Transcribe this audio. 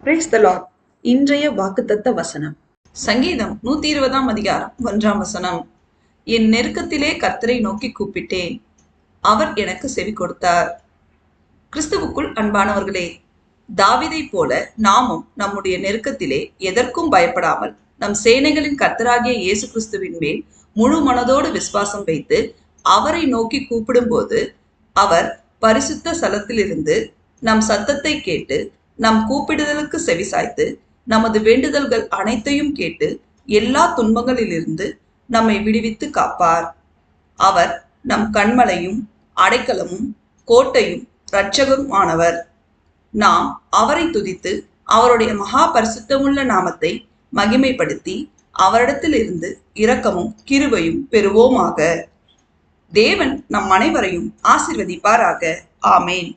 Praise the Lord. இன்றைய வாக்குத்தத்த வசனம் சங்கீதம் 120 அதிகாரம் 1 வசனம். என் நெருக்கத்திலே கர்த்தரை நோக்கி கூப்பிட்டேன், அவர் எனக்கு செவி கொடுத்தார். கிறிஸ்துவுக்குள் அன்பானவர்களே, தாவீதை போல நாமும் நம்முடைய நெருக்கத்திலே எதற்கும் பயப்படாமல் நம் சேனைகளின் கர்த்தராகிய இயேசு கிறிஸ்துவின் மேல் முழு மனதோடு விசுவாசம் வைத்து அவரை நோக்கி கூப்பிடும் போது அவர் பரிசுத்த ஸ்தலத்திலிருந்து நம் சத்தத்தை கேட்டு நம் கூப்பிடுதலுக்கு செவிசாய்த்து நமது வேண்டுதல்கள் அனைத்தையும் கேட்டு எல்லா துன்பங்களிலிருந்து நம்மை விடுவித்து காப்பார். அவர் நம் கண்மலையும் அடைக்கலமும் கோட்டையும் இரட்சகரும் ஆனவர். நாம் அவரை துதித்து அவருடைய மகா பரிசுத்தமுள்ள நாமத்தை மகிமைப்படுத்தி அவரிடத்திலிருந்து இரக்கமும் கிருபையும் பெறுவோமாக. தேவன் நம் அனைவரையும் ஆசீர்வதிப்பாராக. ஆமேன்.